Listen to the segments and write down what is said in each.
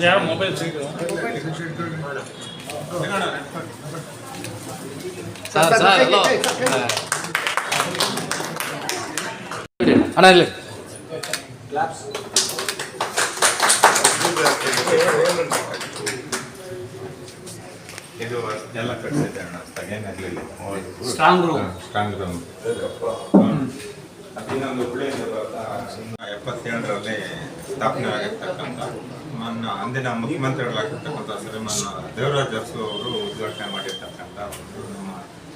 ಯಾರು ಮೊಬೈಲ್ ಅಣ್ಣ ಇಲ್ಲಿ ಇದು ಎಲ್ಲ ಕಟ್ಟಿಸಿದೆ ಅಣ್ಣ ಏನಾಗಲಿಲ್ಲ ಸ್ಟ್ರಾಂಗ್ ರೂಮ್ ಇನ್ನೊಂದು ಹುಳಿ 77ರಲ್ಲಿ ಸ್ಥಾಪನೆ ಆಗಿರ್ತಕ್ಕಂಥ ನನ್ನ ಅಂದಿನ ಮುಖ್ಯಮಂತ್ರಿಗಳಾಗಿರ್ತಕ್ಕಂಥ ಶ್ರೀಮಾನ್ ದೇವರಾಜ್ ಅರಸು ಅವರು ಉದ್ಘಾಟನೆ ಮಾಡಿರ್ತಕ್ಕಂಥ ನಮ್ಮ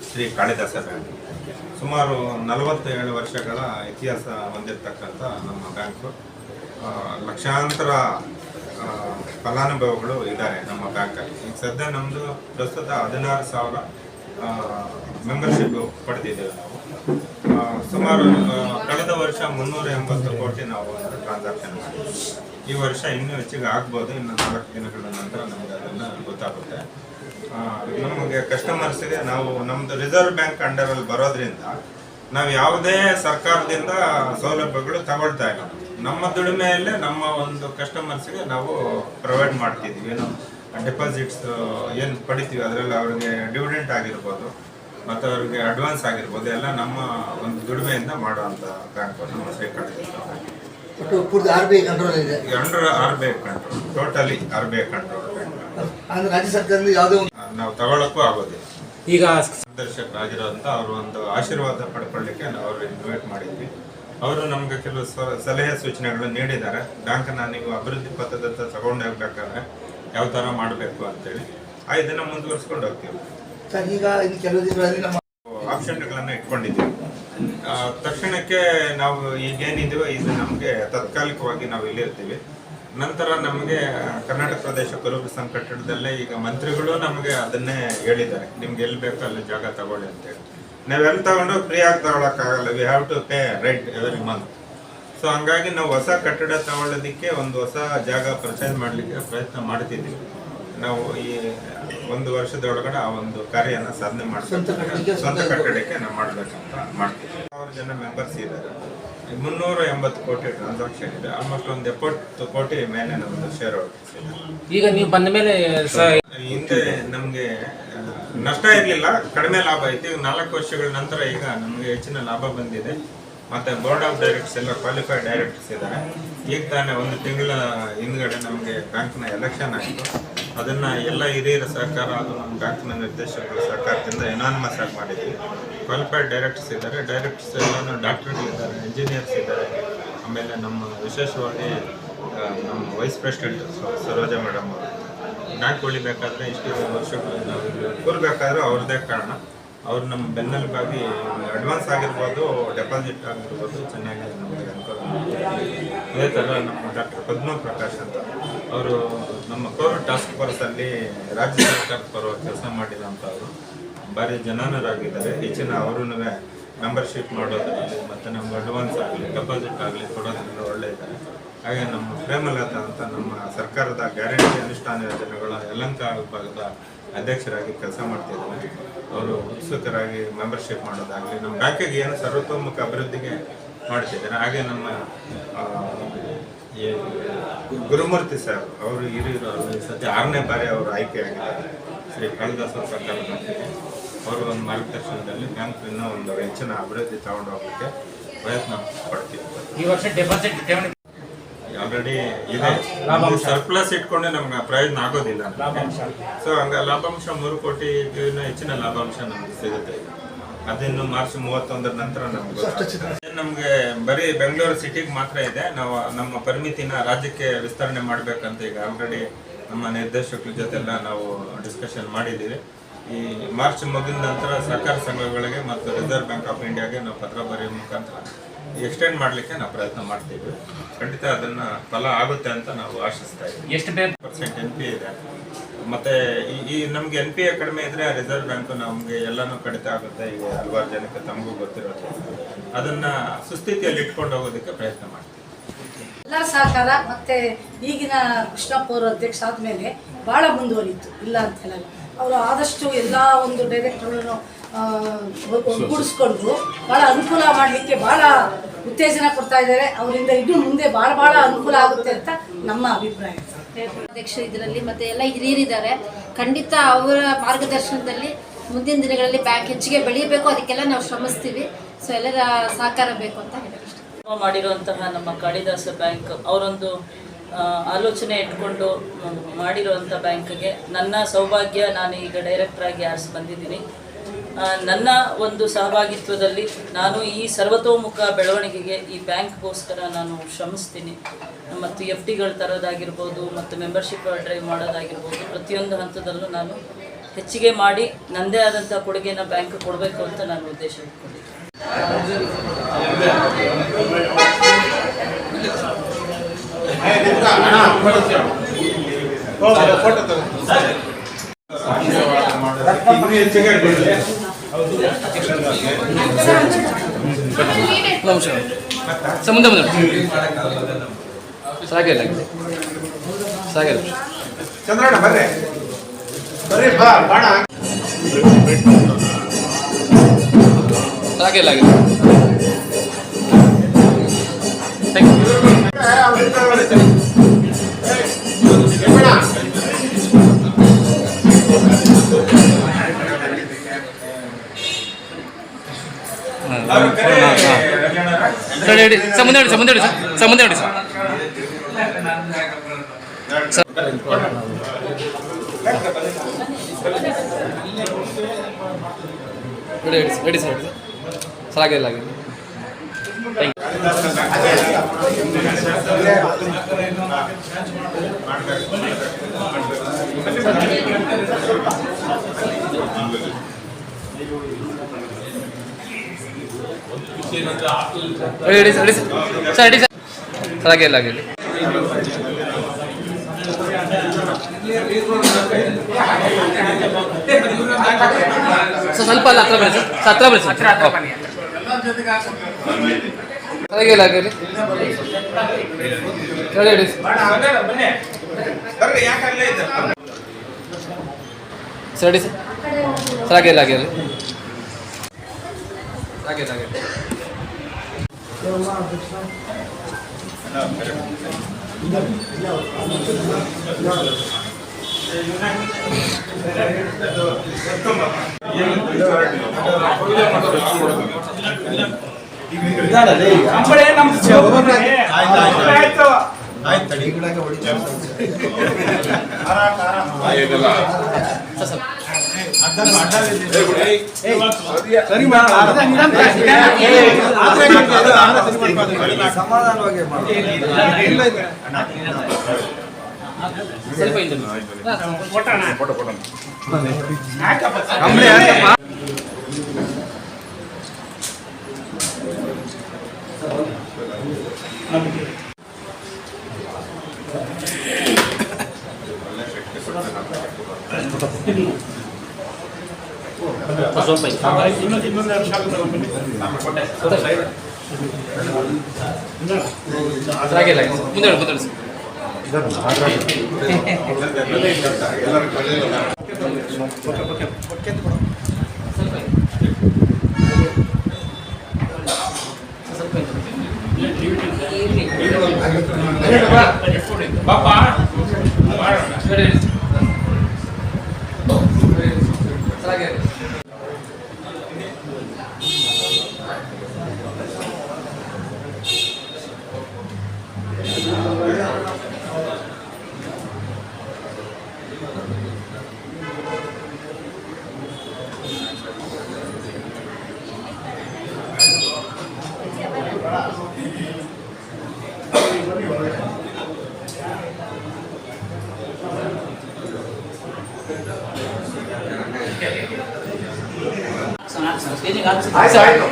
ಶ್ರೀ ಕಾಳಿದಾಸ ಬ್ಯಾಂಕ್ ಸುಮಾರು 47 ವರ್ಷಗಳ ಇತಿಹಾಸ ಹೊಂದಿರತಕ್ಕಂಥ ನಮ್ಮ ಬ್ಯಾಂಕು ಲಕ್ಷಾಂತರ ಫಲಾನುಭವಿಗಳು ಇದ್ದಾರೆ ನಮ್ಮ ಬ್ಯಾಂಕಲ್ಲಿ. ಈಗ ಸದ್ಯ ನಮ್ಮದು ಪ್ರಸ್ತುತ 16,000 ಮೆಂಬರ್ಶಿಪ್ ಪಡೆದಿದ್ದೇವೆ ನಾವು. ಸುಮಾರು ಕಳೆದ ವರ್ಷ 380 ಕೋಟಿ ನಾವು ಟ್ರಾನ್ಸಾಕ್ಷನ್ ಮಾಡಿದ್ವಿ. ಈ ವರ್ಷ ಇನ್ನೂ ಹೆಚ್ಚಿಗೆ ಆಗ್ಬೋದು. ಇನ್ನು 4 ದಿನಗಳ ನಂತರ ನಮಗೆ ಅದನ್ನು ಗೊತ್ತಾಗುತ್ತೆ. ನಮಗೆ ಕಸ್ಟಮರ್ಸ್ಗೆ ನಾವು ನಮ್ಮದು ರಿಸರ್ವ್ ಬ್ಯಾಂಕ್ ಅಂಡರಲ್ಲಿ ಬರೋದ್ರಿಂದ ನಾವು ಯಾವುದೇ ಸರ್ಕಾರದಿಂದ ಸೌಲಭ್ಯಗಳು ತಗೊಳ್ತಾ ಇಲ್ಲ. ನಮ್ಮ ದುಡಿಮೆಯಲ್ಲೇ ನಮ್ಮ ಒಂದು ಕಸ್ಟಮರ್ಸ್ಗೆ ನಾವು ಪ್ರೊವೈಡ್ ಮಾಡ್ತಿದ್ವಿ. ಏನು ಡೆಪಾಸಿಟ್ಸ್ ಏನು ಪಡಿತೀವಿ ಅದರಲ್ಲಿ ಅವ್ರಿಗೆ ಡಿವಿಡೆಂಟ್ ಆಗಿರ್ಬೋದು ಮತ್ತು ಅವ್ರಿಗೆ ಅಡ್ವಾನ್ಸ್ ಆಗಿರ್ಬೋದು ಎಲ್ಲ ನಮ್ಮ ಒಂದು ದುಡಿಮೆಯಿಂದ ಮಾಡುವಂಥ ಬ್ಯಾಂಕ್ ನಮ್ಮ ಶ್ರೀಕಂಠ RBI ಕಂಟ್ರೋಲ್ ಇದೆ. Under RBI control, totally RBI control. ರಾಜ್ಯ ಸರ್ಕಾರದಲ್ಲಿ ಯಾವುದೇ ನಾವು ತಗೊಳ್ಳಕ್ಕೂ ಆಗೋದಿಲ್ಲ. ಈಗ ಸಂದರ್ಶಕರಾಗಿರೋಂಥ ಅವರು ಒಂದು ಆಶೀರ್ವಾದ ಪಡ್ಕೊಳ್ಳಿಕ್ಕೆ ನಾವು ಅವ್ರು ಇನ್ವೈಟ್ ಮಾಡಿದ್ವಿ. ಅವರು ನಮಗೆ ಕೆಲವು ಸಲಹೆ ಸೂಚನೆಗಳನ್ನು ನೀಡಿದ್ದಾರೆ. ಬ್ಯಾಂಕನ್ನು ನೀವು ಅಭಿವೃದ್ಧಿ ಪಥದತ್ತ ತಗೊಂಡು ಹೋಗ್ಬೇಕಾದ್ರೆ ಯಾವ ಥರ ಮಾಡಬೇಕು ಅಂತೇಳಿ ಇದನ್ನು ಮುಂದುವರಿಸ್ಕೊಂಡು ಹೋಗ್ತೀವಿ. ಈಗ ಕೆಲವು ದಿನಗಳಲ್ಲಿ ನಮ್ಮ ಆಪ್ಷನ್ಗಳನ್ನು ಇಟ್ಕೊಂಡಿದ್ದೀವಿ. ತಕ್ಷಣಕ್ಕೆ ನಾವು ಈಗೇನಿದೆಯೋ ಇದು ನಮಗೆ ತಾತ್ಕಾಲಿಕವಾಗಿ ನಾವು ಇಲ್ಲಿರ್ತೀವಿ. ನಂತರ ನಮಗೆ ಕರ್ನಾಟಕ ಪ್ರದೇಶ ಕುರುಬ ಸಂಘ ಕಟ್ಟಡದಲ್ಲೇ ಈಗ ಮಂತ್ರಿಗಳು ನಮಗೆ ಅದನ್ನೇ ಹೇಳಿದ್ದಾರೆ, ನಿಮ್ಗೆ ಎಲ್ಲಿ ಬೇಕೋ ಅಲ್ಲಿ ಜಾಗ ತಗೊಳ್ಳಿ ಅಂತೇಳಿ. ನಾವೆಲ್ಲ ತಗೊಂಡು ಫ್ರೀಯಾಗಿ ತಗೊಳಕ್ಕಾಗಲ್ಲ, we have to pay right every month. So ಹಂಗಾಗಿ ನಾವು ಹೊಸ ಕಟ್ಟಡ ತಗೊಳ್ಳೋದಕ್ಕೆ ಒಂದು ಹೊಸ ಜಾಗ ಪರ್ಚೇಸ್ ಮಾಡಲಿಕ್ಕೆ ಪ್ರಯತ್ನ ಮಾಡ್ತಿದ್ದೀವಿ. ನಾವು ಈ 1 ವರ್ಷದೊಳಗಡೆ ಆ ಒಂದು ಕಾರ್ಯನ ಸಾಧನೆ ಮಾಡ್ತೀವಿ. ಸ್ವಂತ ಕಟ್ಟಡಕ್ಕೆ ನಾವು ಮಾಡಬೇಕಂತ ಮಾಡ್ತೀವಿ. 1000 ಜನ ಮೆಂಬರ್ಸ್ ಇದ್ದಾರೆ. 380 ಕೋಟಿ ಟ್ರಾನ್ಸಾಕ್ಷನ್ ಇದೆ. ಆಲ್ಮೋಸ್ಟ್ ಒಂದು 70 ಕೋಟಿ ಮೇಲೆ ನಮ್ಮದು ಶೇರ್ ಹೋಲ್ಡರ್ಸ್ ಇದೆ. ಈಗ ನೀವು ಬಂದ ಮೇಲೆ ಹಿಂದೆ ನಮಗೆ ನಷ್ಟ ಇರಲಿಲ್ಲ, ಕಡಿಮೆ ಲಾಭ ಐತಿ. 4 ವರ್ಷಗಳ ನಂತರ ಈಗ ನಮಗೆ ಹೆಚ್ಚಿನ ಲಾಭ ಬಂದಿದೆ. ಮತ್ತು ಬೋರ್ಡ್ ಆಫ್ ಡೈರೆಕ್ಟರ್ಸ್ ಎಲ್ಲ ಕ್ವಾಲಿಫೈಡ್ ಡೈರೆಕ್ಟರ್ಸ್ ಇದ್ದಾರೆ. ಈಗ ತಾನೇ 1 ತಿಂಗಳ ಹಿಂದ್ಗಡೆ ನಮಗೆ ಬ್ಯಾಂಕ್ನ ಎಲೆಕ್ಷನ್ ಆಯಿತು. ಅದನ್ನು ಎಲ್ಲ ಹಿರಿಯರ ಸಹಕಾರ ಅದು ನಮ್ಮ ಬ್ಯಾಂಕ್ನ ನಿರ್ದೇಶಕರ ಸಹಕಾರದಿಂದ ಎನಾನಿಮಸ್ ಆಗಿ ಮಾಡಿದ್ವಿ. ಕ್ವಾಲಿಫೈಡ್ ಡೈರೆಕ್ಟರ್ಸ್ ಇದ್ದಾರೆ. ಡೈರೆಕ್ಟರ್ಸ್ ಎಲ್ಲನೂ ಡಾಕ್ಟರ್ಗಳಿದ್ದಾರೆ, ಇಂಜಿನಿಯರ್ಸ್ ಇದ್ದಾರೆ. ಆಮೇಲೆ ನಮ್ಮ ವಿಶೇಷವಾಗಿ ನಮ್ಮ ವೈಸ್ ಪ್ರೆಸಿಡೆಂಟ್ ಸರೋಜಾ ಮೇಡಮ್ ಅವರು ಬ್ಯಾಂಕ್ ಉಳಿಬೇಕಾದ್ರೆ ಇಷ್ಟು ವರ್ಷಗಳು ನಾವು ಕೂರಬೇಕಾದ್ರೆ ಅವ್ರದ್ದೇ ಕಾರಣ. ಅವರು ನಮ್ಮ ಬೆನ್ನೆಲುಬಾಗಿ ಅಡ್ವಾನ್ಸ್ ಆಗಿರ್ಬೋದು, ಡೆಪಾಸಿಟ್ ಆಗಿರ್ಬೋದು ಚೆನ್ನಾಗಿ ನಮಗೆ ಅನುಕೂಲ. ಅದೇ ಥರ ನಮ್ಮ ಡಾಕ್ಟರ್ ಪದ್ಮ ಪ್ರಕಾಶ್ ಅಂತ ಅವರು ನಮ್ಮ ಕೋವಿಡ್ ಟಾಸ್ಕ್ ಫೋರ್ಸಲ್ಲಿ ರಾಜ್ಯ ಸರ್ಕಾರದ ಪರವಾಗಿ ಕೆಲಸ ಮಾಡಿದಂಥವರು ಭಾರಿ ಜನಾನರಾಗಿದ್ದಾರೆ. ಹೆಚ್ಚಿನ ಅವರೂ ಮೆಂಬರ್ಶಿಪ್ ಮಾಡೋದ್ರಲ್ಲಿ ಮತ್ತು ನಮ್ಗೆ ಅಡ್ವಾನ್ಸ್ ಆಗಲಿ ಡೆಪಾಸಿಟ್ ಆಗಲಿ ಕೊಡೋದ್ರಲ್ಲಿ ಒಳ್ಳೆ ಇದ್ದಾರೆ. ಹಾಗೆ ನಮ್ಮ ಪ್ರೇಮಲತಾ ಅಂತ ನಮ್ಮ ಸರ್ಕಾರದ ಗ್ಯಾರಂಟಿ ಅನುಷ್ಠಾನ ಯೋಜನೆಗಳ ಯಲಹಂಕ ವಿಭಾಗದ ಅಧ್ಯಕ್ಷರಾಗಿ ಕೆಲಸ ಮಾಡ್ತಿದ್ದಾರೆ. ಅವರು ಉತ್ಸುಕರಾಗಿ ಮೆಂಬರ್ಶಿಪ್ ಮಾಡೋದಾಗಲಿ ನಮ್ಮ ಬ್ಯಾಂಕಿಗೆ ಏನು ಸರ್ವತೋಮುಖ ಅಭಿವೃದ್ಧಿಗೆ ಮಾಡ್ತಿದ್ದಾರೆ. ಹಾಗೆ ನಮ್ಮ ಗುರುಮೂರ್ತಿ ಸರ್ ಅವರು ಹಿರಿಯರು ಸದ್ಯ 6ನೇ ಬಾರಿ ಅವರು ಆಯ್ಕೆಯಾಗಿದ್ದಾರೆ ಶ್ರೀ ಕಾಳಿದಾಸ ಸರ್ಕಾರ ಬ್ಯಾಂಕಿಗೆ. ಅವರು ಒಂದು ಮಾರ್ಗದರ್ಶನದಲ್ಲಿ ಬ್ಯಾಂಕ್ ಇನ್ನೂ ಒಂದು ಹೆಚ್ಚಿನ ಅಭಿವೃದ್ಧಿ ತಗೊಂಡು ಹೋಗಲಿಕ್ಕೆ ಪ್ರಯತ್ನ ಪಡ್ತೀವಿ. ಈ ವರ್ಷ ಡೆಪಾಸಿಟ್ ಆಲ್ರೆಡಿ ಇದೆ. ಸರ್ಪ್ಲಸ್ ಇಟ್ಕೊಂಡೆ ನಮ್ಗೆ ಪ್ರಯೋಜನ ಆಗೋದಿಲ್ಲ. ಸೊ ಹಂಗ ಲಾಭಾಂಶ 3 ಕೋಟಿಗೂ ಹೆಚ್ಚಿನ ಲಾಭಾಂಶ ನಮ್ಗೆ ಸಿಗುತ್ತೆ. ಅದಿನ್ನು ಮಾರ್ಚ್ 31 ನಂತರ ನಮ್ಗೆ ಬರೀ ಬೆಂಗಳೂರು ಸಿಟಿಗೆ ಮಾತ್ರ ಇದೆ. ನಾವು ನಮ್ಮ ಪರಿಮಿತಿನ ರಾಜ್ಯಕ್ಕೆ ವಿಸ್ತರಣೆ ಮಾಡ್ಬೇಕಂತ ಈಗ ಆಲ್ರೆಡಿ ನಮ್ಮ ನಿರ್ದೇಶಕರ ಜೊತೆಲ್ಲ ನಾವು ಡಿಸ್ಕಷನ್ ಮಾಡಿದ್ದೀವಿ. ಈ ಮಾರ್ಚ್ ಮುಗಿದ ನಂತರ ಸಹಕಾರ ಸಂಘಗಳಿಗೆ ಮತ್ತು ರಿಸರ್ವ್ ಬ್ಯಾಂಕ್ ಆಫ್ ಇಂಡಿಯಾಗೆ ನಾವು ಪತ್ರ ಬರೆಯೋ ಮುಖಾಂತರ ಎಕ್ಸ್ಟೆಂಡ್ ಮಾಡಲಿಕ್ಕೆ ನಾವು ಪ್ರಯತ್ನ ಮಾಡ್ತೀವಿ. ಖಂಡಿತ ಅದನ್ನು ಫಲ ಆಗುತ್ತೆ ಅಂತ ನಾವು ಆಶಿಸ್ತಾ ಇದ್ದೀವಿ. ಎಷ್ಟು % NPA ಇದೆ. ಮತ್ತು ಈ ನಮಗೆ NPA ಕಡಿಮೆ ಇದ್ದರೆ ರಿಸರ್ವ್ ಬ್ಯಾಂಕು ನಮಗೆ ಎಲ್ಲನೂ ಕಡಿತ ಆಗುತ್ತೆ. ಈಗ ಹಲವಾರು ಜನಕ್ಕೆ ತಮಗೂ ಗೊತ್ತಿರೋದು. ಅದನ್ನು ಸುಸ್ಥಿತಿಯಲ್ಲಿ ಇಟ್ಕೊಂಡು ಹೋಗೋದಕ್ಕೆ ಪ್ರಯತ್ನ ಮಾಡ್ತೀವಿ. ಎಲ್ಲರ ಸಹಕಾರ ಮತ್ತು ಈಗಿನ ಕೃಷ್ಣಪ್ಪ ಅವರು ಅಧ್ಯಕ್ಷ ಆದಮೇಲೆ ಭಾಳ ಮುಂದುವರಿಯಿತು, ಇಲ್ಲ ಅಂತ ಹೇಳಲ್ಲ. ಅವರು ಆದಷ್ಟು ಎಲ್ಲ ಒಂದು ಡೈರೆಕ್ಟರ್ಗಳನ್ನು ಒಗ್ಗೂಡಿಸ್ಕೊಂಡು ಭಾಳ ಅನುಕೂಲ ಮಾಡಲಿಕ್ಕೆ ಭಾಳ ಉತ್ತೇಜನ ಕೊಡ್ತಾ ಇದ್ದಾರೆ. ಅವರಿಂದ ಇನ್ನೂ ಮುಂದೆ ಭಾಳ ಅನುಕೂಲ ಆಗುತ್ತೆ ಅಂತ ನಮ್ಮ ಅಭಿಪ್ರಾಯ. ಅಧ್ಯಕ್ಷರು ಇದರಲ್ಲಿ ಮತ್ತೆ ಎಲ್ಲ ಹಿರಿಯರಿದ್ದಾರೆ. ಖಂಡಿತ ಅವರ ಮಾರ್ಗದರ್ಶನದಲ್ಲಿ ಮುಂದಿನ ದಿನಗಳಲ್ಲಿ ಬ್ಯಾಂಕ್ ಹೆಚ್ಚಿಗೆ ಬೆಳೀಬೇಕು. ಅದಕ್ಕೆಲ್ಲ ನಾವು ಶ್ರಮಿಸ್ತೀವಿ. ಸೊ ಎಲ್ಲರ ಸಹಕಾರ ಬೇಕು ಅಂತ ಹೇಳಿದ್ರೆ ಮಾಡಿರುವಂತಹ ನಮ್ಮ ಕಾಳಿದಾಸ ಬ್ಯಾಂಕ್ ಅವರೊಂದು ಆಲೋಚನೆ ಇಟ್ಕೊಂಡು ಮಾಡಿರುವಂಥ ಬ್ಯಾಂಕ್ಗೆ ನನ್ನ ಸೌಭಾಗ್ಯ, ನಾನು ಈಗ ಡೈರೆಕ್ಟರ್ ಆಗಿ ಆರಿಸಿ ಬಂದಿದ್ದೀನಿ. ನನ್ನ ಒಂದು ಸಹಭಾಗಿತ್ವದಲ್ಲಿ ನಾನು ಈ ಸರ್ವತೋಮುಖ ಬೆಳವಣಿಗೆಗೆ ಈ ಬ್ಯಾಂಕ್ಗೋಸ್ಕರ ನಾನು ಶ್ರಮಿಸ್ತೀನಿ. ಮತ್ತು ಎಫ್ ಡಿಗಳು ತರೋದಾಗಿರ್ಬೋದು ಮತ್ತು ಮೆಂಬರ್ಶಿಪ್ ಡ್ರೈವ್ ಮಾಡೋದಾಗಿರ್ಬೋದು, ಪ್ರತಿಯೊಂದು ಹಂತದಲ್ಲೂ ನಾನು ಹೆಚ್ಚಿಗೆ ಮಾಡಿ ನನ್ನದೇ ಆದಂಥ ಕೊಡುಗೆನ ಬ್ಯಾಂಕ್ ಕೊಡಬೇಕು ಅಂತ ನಾನು ಉದ್ದೇಶ ಇಟ್ಕೊಂಡಿದ್ದೀನಿ. ಸರ್ ಮುಂದೆ ಸಾಗಿಲ್ಲ ಚಂದ್ರಣ್ಣ ಬರ್ರಿ ಬಾಣ ಸಾಗಿಲ್ಲ ಮುಂದೆ ನೋಡಿ ಸರ್ ರೆಡಿ ಸರ್ ಸಾಗಿಲ್ಲ ರೆಡಿ ಸರ್ ಸಾಗಿಲ್ಲ ಸರ್ ಸ್ವಲ್ಪ ಅಲ್ಲ ಹತ್ರ ಬನ್ನಿ ಸರ್ ಹಾಗೆಲ್ಲ ಆಗಲಿ ರೆಡಿ ಸರ್ ರೆಡಿ ಸರ್ ಹಾಗೆಲ್ಲ ಆಗಲಿ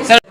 ಸರ್